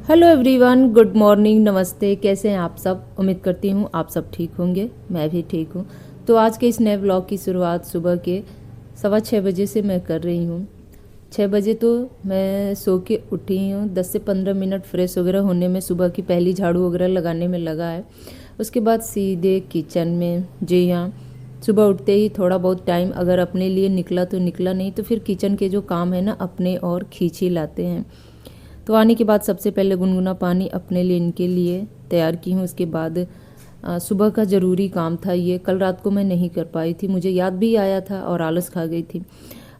Hello everyone, good morning, नमस्ते। कैसे हैं आप सब? उम्मीद करती हूँ आप सब ठीक होंगे। मैं भी ठीक हूँ। तो आज के इस नए ब्लॉग की शुरुआत सुबह के 6:15 बजे से मैं कर रही हूँ। 6 बजे तो मैं सो के उठी हूँ। 10 से 15 मिनट फ्रेश वगैरह होने में, सुबह की पहली झाड़ू वगैरह लगाने में लगा है। उसके बाद सीधे किचन में। जी हाँ, सुबह उठते ही थोड़ा बहुत टाइम अगर अपने लिए निकला तो निकला, नहीं तो फिर किचन के जो काम है ना अपने और खींच ही लाते हैं। तो आने के बाद सबसे पहले गुनगुना पानी अपने लिए, इनके लिए तैयार की हूँ। उसके बाद सुबह का ज़रूरी काम था ये, कल रात को मैं नहीं कर पाई थी, मुझे याद भी आया था और आलस खा गई थी।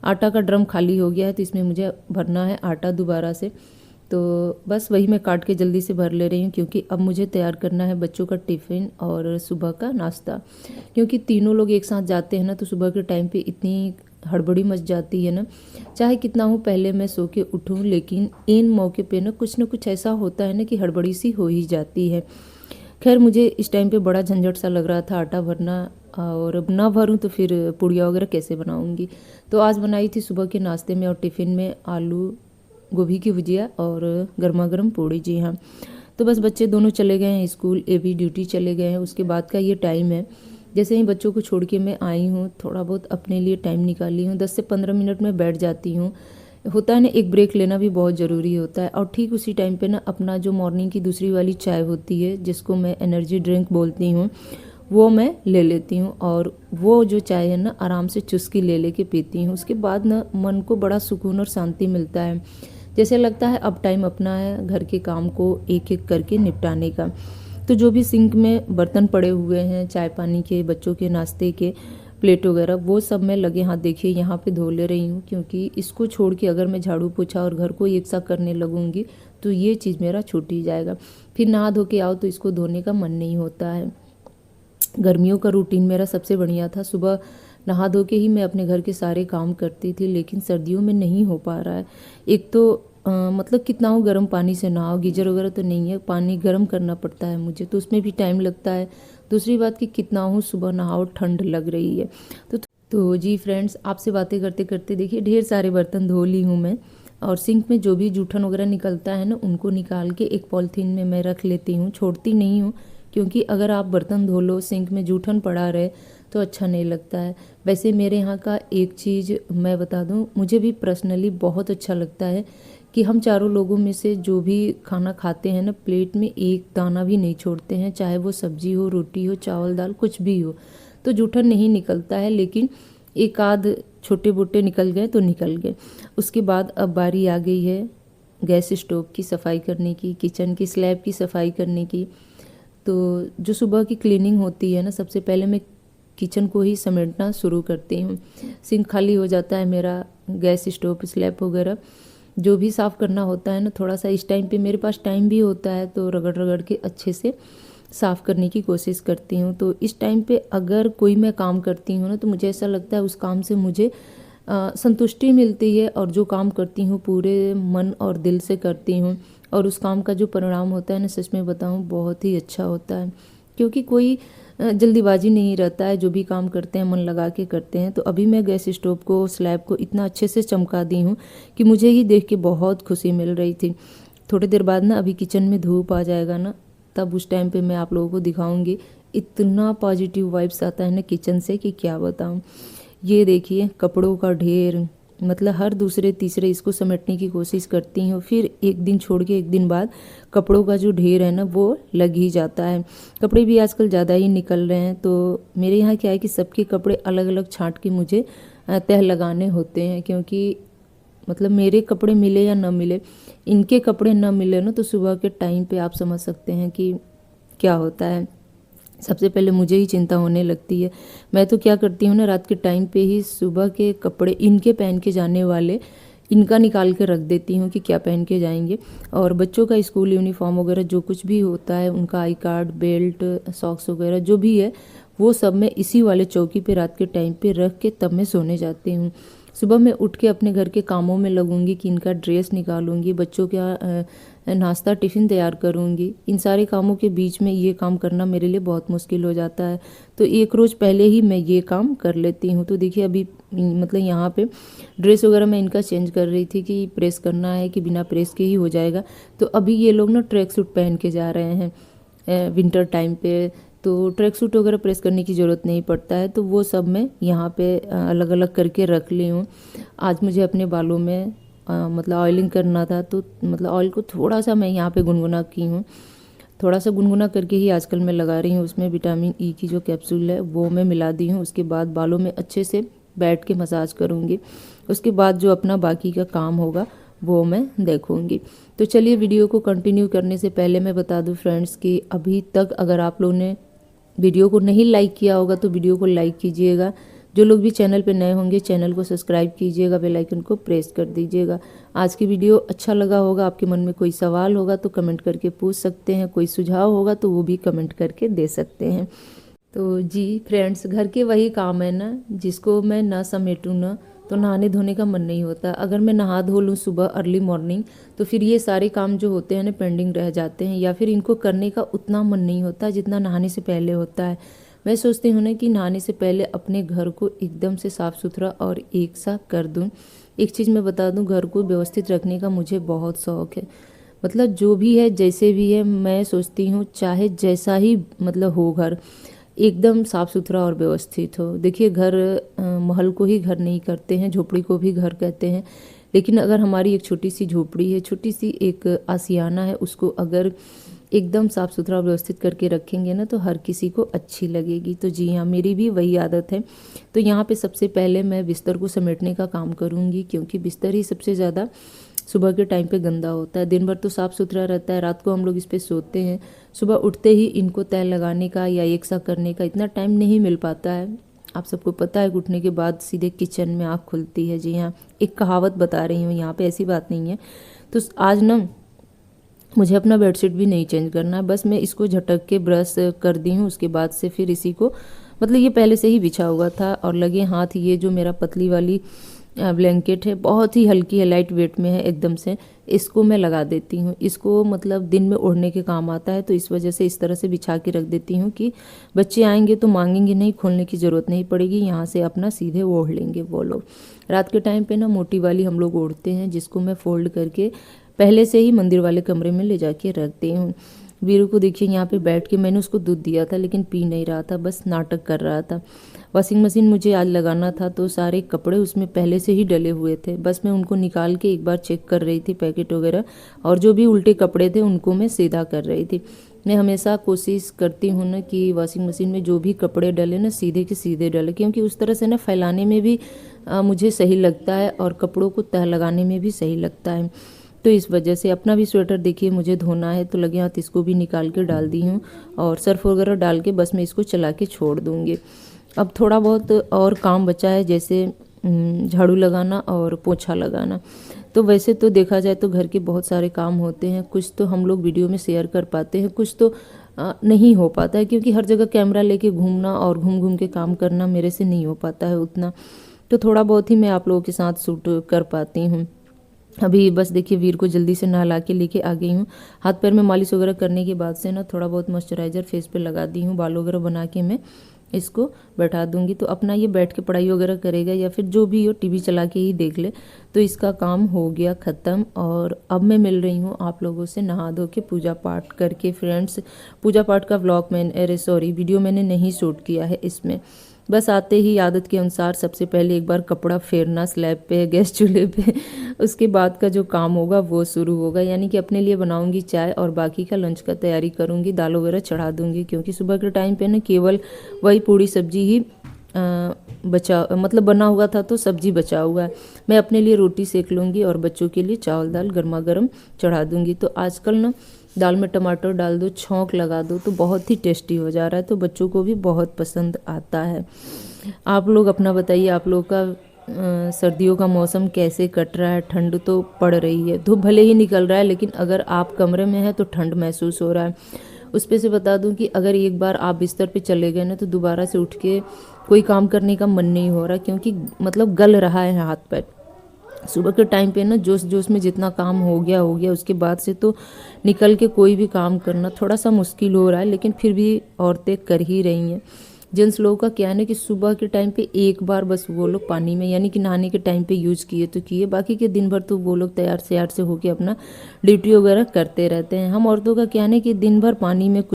आटा का ड्रम खाली हो गया है तो इसमें मुझे भरना है आटा दोबारा से। तो बस वही मैं काट के जल्दी से भर ले रही हूँ, क्योंकि अब मुझे तैयार करना है बच्चों का टिफ़िन और सुबह का नाश्ता। क्योंकि तीनों लोग एक साथ जाते हैं ना, तो सुबह के टाइम पे इतनी हड़बड़ी मच जाती है ना। चाहे कितना हो पहले मैं सो के उठूँ, लेकिन इन मौके पे ना कुछ ऐसा होता है ना कि हड़बड़ी सी हो ही जाती है। खैर, मुझे इस टाइम पे बड़ा झंझट सा लग रहा था आटा भरना, और अब ना भरूँ तो फिर पुड़िया वगैरह कैसे बनाऊँगी। तो आज बनाई थी सुबह के नाश्ते में और टिफ़िन में आलू गोभी की भुजिया और गर्मा गर्म पूड़ी। जी हाँ, तो बस बच्चे दोनों चले गए हैं स्कूल, ये भी ड्यूटी चले गए हैं। उसके बाद का ये टाइम है। जैसे ही बच्चों को छोड़ के मैं आई हूँ, थोड़ा बहुत अपने लिए टाइम निकाली हूँ। 10 से 15 मिनट में बैठ जाती हूँ। होता है ना, एक ब्रेक लेना भी बहुत ज़रूरी होता है। और ठीक उसी टाइम पे ना अपना जो मॉर्निंग की दूसरी वाली चाय होती है, जिसको मैं एनर्जी ड्रिंक बोलती हूँ, वो मैं ले लेती हूँ। और वो जो चाय है ना, आराम से चुस्की ले लेके पीती हूँ। उसके बाद ना मन को बड़ा सुकून और शांति मिलता है। जैसे लगता है अब टाइम अपना है घर के काम को एक एक करके निपटाने का। तो जो भी सिंक में बर्तन पड़े हुए हैं, चाय पानी के, बच्चों के नाश्ते के, प्लेट वगैरह, वो सब मैं लगे हाथ देखिए यहाँ पे धो ले रही हूँ। क्योंकि इसको छोड़ के अगर मैं झाड़ू पोछा और घर को एक साथ करने लगूंगी तो ये चीज़ मेरा छूट ही जाएगा। फिर नहा धो के आओ तो इसको धोने का मन नहीं होता है। गर्मियों का रूटीन मेरा सबसे बढ़िया था। सुबह नहा धो के ही मैं अपने घर के सारे काम करती थी, लेकिन सर्दियों में नहीं हो पा रहा है। एक तो मतलब कितना हो गर्म पानी से नहाओ, गीजर वगैरह तो नहीं है, पानी गर्म करना पड़ता है मुझे, तो उसमें भी टाइम लगता है। दूसरी बात कि कितना हो सुबह नहाओ, ठंड लग रही है। तो जी फ्रेंड्स, आपसे बातें करते करते देखिए ढेर सारे बर्तन धो ली हूँ मैं। और सिंक में जो भी जूठन वगैरह निकलता है ना, उनको निकाल के एक पॉलीथीन में मैं रख लेती हूँ, छोड़ती नहीं हूँ। क्योंकि अगर आप बर्तन धो लो, सिंक में जूठन पड़ा रहे तो अच्छा नहीं लगता है। वैसे मेरे यहाँ का एक चीज़ मैं बता दूँ, मुझे भी पर्सनली बहुत अच्छा लगता है कि हम चारों लोगों में से जो भी खाना खाते हैं ना, प्लेट में एक दाना भी नहीं छोड़ते हैं, चाहे वो सब्जी हो, रोटी हो, चावल दाल कुछ भी हो। तो जूठन नहीं निकलता है, लेकिन एक आध छोटे बोटे निकल गए तो निकल गए। उसके बाद अब बारी आ गई है गैस स्टोव की सफाई करने की, किचन की स्लैब की सफाई करने की। तो जो सुबह की क्लीनिंग होती है ना, सबसे पहले मैं किचन को ही समेटना शुरू करती हूँ। सिंक खाली हो जाता है मेरा, गैस स्टोव स्लैब वगैरह जो भी साफ़ करना होता है ना, थोड़ा सा इस टाइम पे मेरे पास टाइम भी होता है, तो रगड़ रगड़ के अच्छे से साफ़ करने की कोशिश करती हूँ। तो इस टाइम पे अगर कोई मैं काम करती हूँ ना, तो मुझे ऐसा लगता है उस काम से मुझे संतुष्टि मिलती है। और जो काम करती हूँ पूरे मन और दिल से करती हूँ, और उस काम का जो परिणाम होता है ना, सच में बताऊँ बहुत ही अच्छा होता है। क्योंकि कोई जल्दीबाजी नहीं रहता है, जो भी काम करते हैं मन लगा के करते हैं। तो अभी मैं गैस स्टोव को, स्लैब को इतना अच्छे से चमका दी हूँ कि मुझे ही देख के बहुत खुशी मिल रही थी। थोड़ी देर बाद ना, अभी किचन में धूप आ जाएगा ना, तब उस टाइम पे मैं आप लोगों को दिखाऊंगी। इतना पॉजिटिव वाइब्स आता है ना किचन से कि क्या बताऊँ। ये देखिए कपड़ों का ढेर, मतलब हर दूसरे तीसरे इसको समेटने की कोशिश करती हूँ, फिर एक दिन छोड़ के एक दिन बाद कपड़ों का जो ढेर है ना वो लग ही जाता है। कपड़े भी आजकल ज़्यादा ही निकल रहे हैं। तो मेरे यहाँ क्या है कि सबके कपड़े अलग अलग छांट के मुझे तह लगाने होते हैं। क्योंकि मतलब मेरे कपड़े मिले या ना मिले, इनके कपड़े ना मिले ना, तो सुबह के टाइम पे आप समझ सकते हैं कि क्या होता है। सबसे पहले मुझे ही चिंता होने लगती है। मैं तो क्या करती हूँ ना, रात के टाइम पे ही सुबह के कपड़े इनके पहन के जाने वाले, इनका निकाल के रख देती हूँ कि क्या पहन के जाएंगे। और बच्चों का स्कूल यूनिफॉर्म वगैरह जो कुछ भी होता है, उनका आई कार्ड, बेल्ट, सॉक्स वगैरह जो भी है, वो सब मैं इसी वाले चौकी पे रात के टाइम पे रख के तब मैं सोने जाती हूँ। सुबह मैं उठ के अपने घर के कामों में लगूंगी कि इनका ड्रेस निकालूंगी, बच्चों का नाश्ता टिफ़िन तैयार करूँगी। इन सारे कामों के बीच में ये काम करना मेरे लिए बहुत मुश्किल हो जाता है, तो एक रोज़ पहले ही मैं ये काम कर लेती हूँ। तो देखिए अभी मतलब यहाँ पे ड्रेस वगैरह मैं इनका चेंज कर रही थी कि प्रेस करना है कि बिना प्रेस के ही हो जाएगा। तो अभी ये लोग ना ट्रैक सूट पहन के जा रहे हैं विंटर टाइम पे, तो ट्रैक सूट वगैरह प्रेस करने की ज़रूरत नहीं पड़ता है। तो वो सब मैं यहाँ पे अलग अलग करके रख ली हूँ। आज मुझे अपने बालों में मतलब ऑयलिंग करना था, तो मतलब ऑयल को थोड़ा सा मैं यहाँ पे गुनगुना की हूँ, थोड़ा सा गुनगुना करके ही आजकल मैं लगा रही हूँ। उसमें विटामिन ई की जो कैप्सूल है वो मैं मिला दी हूँ। उसके बाद बालों में अच्छे से बैठ के मसाज करूँगी। उसके बाद जो अपना बाकी का काम होगा वो मैं देखूँगी। तो चलिए वीडियो को कंटिन्यू करने से पहले मैं बता दूँ फ्रेंड्स कि अभी तक अगर आप लोगों ने वीडियो को नहीं लाइक किया होगा तो वीडियो को लाइक कीजिएगा। जो लोग भी चैनल पे नए होंगे चैनल को सब्सक्राइब कीजिएगा, बेल आइकन को प्रेस कर दीजिएगा। आज की वीडियो अच्छा लगा होगा, आपके मन में कोई सवाल होगा तो कमेंट करके पूछ सकते हैं, कोई सुझाव होगा तो वो भी कमेंट करके दे सकते हैं। तो जी फ्रेंड्स, घर के वही काम है ना जिसको मैं ना समेटूँ ना तो नहाने धोने का मन नहीं होता। अगर मैं नहा धो लूँ सुबह अर्ली मॉर्निंग तो फिर ये सारे काम जो होते हैं ना पेंडिंग रह जाते हैं, या फिर इनको करने का उतना मन नहीं होता जितना नहाने से पहले होता है। मैं सोचती हूँ ना कि नहाने से पहले अपने घर को एकदम से साफ़ सुथरा और एक सा कर दूँ। एक चीज़ मैं बता दूँ, घर को व्यवस्थित रखने का मुझे बहुत शौक़ है। मतलब जो भी है जैसे भी है मैं सोचती हूँ चाहे जैसा ही मतलब हो घर एकदम साफ़ सुथरा और व्यवस्थित हो। देखिए घर महल को ही घर नहीं करते हैं, झोपड़ी को भी घर कहते हैं। लेकिन अगर हमारी एक छोटी सी झोपड़ी है, छोटी सी एक आशियाना है, उसको अगर एकदम साफ़ सुथरा व्यवस्थित करके रखेंगे ना तो हर किसी को अच्छी लगेगी। तो जी हाँ, मेरी भी वही आदत है। तो यहाँ पे सबसे पहले मैं बिस्तर को समेटने का काम करूँगी, क्योंकि बिस्तर ही सबसे ज़्यादा सुबह के टाइम पे गंदा होता है। दिन भर तो साफ़ सुथरा रहता है, रात को हम लोग इस पे सोते हैं, सुबह उठते ही इनको तय लगाने का या एक सा करने का इतना टाइम नहीं मिल पाता है। आप सबको पता है उठने के बाद सीधे किचन में आँख खुलती है। जी हाँ, एक कहावत बता रही हूँ यहाँ पे, ऐसी बात नहीं है। तो आज ना मुझे अपना बेडशीट भी नहीं चेंज करना है, बस मैं इसको झटक के ब्रश कर दी हूँ। उसके बाद से फिर इसी को मतलब ये पहले से ही बिछा हुआ था और लगे हाथ ये जो मेरा पतली वाली ब्लैंकेट है बहुत ही हल्की है, लाइट वेट में है एकदम से, इसको मैं लगा देती हूँ। इसको मतलब दिन में ओढ़ने के काम आता है, तो इस वजह से इस तरह से बिछा के रख देती हूँ कि बच्चे आएंगे तो मांगेंगे नहीं, खोलने की ज़रूरत नहीं पड़ेगी, यहाँ से अपना सीधे ओढ़ लेंगे वो लोग। रात के टाइम पे ना मोटी वाली हम लोग ओढ़ते हैं, जिसको मैं फोल्ड करके पहले से ही मंदिर वाले कमरे में ले जाके रखती हूँ। वीरू को देखिए यहाँ पे बैठ के मैंने उसको दूध दिया था लेकिन पी नहीं रहा था, बस नाटक कर रहा था। वॉशिंग मशीन मुझे आज लगाना था तो सारे कपड़े उसमें पहले से ही डले हुए थे, बस मैं उनको निकाल के एक बार चेक कर रही थी पैकेट वगैरह, और जो भी उल्टे कपड़े थे उनको मैं सीधा कर रही थी। मैं हमेशा कोशिश करती हूँ ना कि वॉशिंग मशीन में जो भी कपड़े डले ना सीधे के सीधे डले, क्योंकि उस तरह से ना फैलाने में भी मुझे सही लगता है और कपड़ों को तह लगाने में भी सही लगता है। तो इस वजह से अपना भी स्वेटर देखिए मुझे धोना है, तो लगे हाथ इसको भी निकाल के डाल दी हूँ और सर्फ वगैरह डाल के बस मैं इसको चला के छोड़ दूँगी। अब थोड़ा बहुत और काम बचा है, जैसे झाड़ू लगाना और पोछा लगाना। तो वैसे तो देखा जाए तो घर के बहुत सारे काम होते हैं, कुछ तो हम लोग वीडियो में शेयर कर पाते हैं, कुछ तो नहीं हो पाता है, क्योंकि हर जगह कैमरा लेके घूमना और घूम घूम के काम करना मेरे से नहीं हो पाता है उतना। तो थोड़ा बहुत ही मैं आप लोगों के साथ शूट कर पाती हूँ। अभी बस देखिए वीर को जल्दी से नहला के लेके आ गई हूँ। हाथ पैर में मालिश वगैरह करने के बाद से ना थोड़ा बहुत मॉइस्चराइज़र फेस पे लगा दी हूँ, बाल वगैरह बना के मैं इसको बैठा दूंगी। तो अपना ये बैठ के पढ़ाई वगैरह करेगा या फिर जो भी हो टीवी चला के ही देख ले, तो इसका काम हो गया ख़त्म। और अब मैं मिल रही हूँ आप लोगों से नहा धो के पूजा पाठ करके। फ्रेंड्स, पूजा पाठ का व्लॉग वीडियो मैंने नहीं शूट किया है इसमें, बस आते ही आदत के अनुसार सबसे पहले एक बार कपड़ा फेरना स्लैब पे गैस चूल्हे पे, उसके बाद का जो काम होगा वो शुरू होगा, यानी कि अपने लिए बनाऊंगी चाय और बाकी का लंच का तैयारी करूंगी, दाल वगैरह चढ़ा दूंगी, क्योंकि सुबह के टाइम पे ना केवल वही पूड़ी सब्जी ही बचा मतलब बना हुआ था, तो सब्जी बचा हुआ है। मैं अपने लिए रोटी सेक लूँगी और बच्चों के लिए चावल दाल गर्मा गर्म चढ़ा दूँगी। तो आजकल ना दाल में टमाटर डाल दो, छौंक लगा दो तो बहुत ही टेस्टी हो जा रहा है, तो बच्चों को भी बहुत पसंद आता है। आप लोग अपना बताइए, आप लोग का सर्दियों का मौसम कैसे कट रहा है? ठंड तो पड़ रही है, धूप भले ही निकल रहा है, लेकिन अगर आप कमरे में हैं तो ठंड महसूस हो रहा है। उस पे से बता दूं कि अगर एक बार आप बिस्तर पे चले गए ना तो दोबारा से उठ के कोई काम करने का मन नहीं हो रहा, क्योंकि मतलब गल रहा है हाथ पैर। सुबह के टाइम पे ना जोश जोश में जितना काम हो गया उसके बाद से तो निकल के कोई भी काम करना थोड़ा सा मुश्किल हो रहा है, लेकिन फिर भी औरतें कर ही रही हैं। जेंट्स लोगों का क्या है ना कि सुबह के टाइम पे एक बार बस वो लोग पानी में यानी कि नहाने के टाइम पे यूज़ किए तो किए, बाकी के दिन भर तो वो लोग तैयार से होके अपना ड्यूटी वगैरह करते रहते हैं। हम औरतों का क्या है ना कि दिन भर पानी में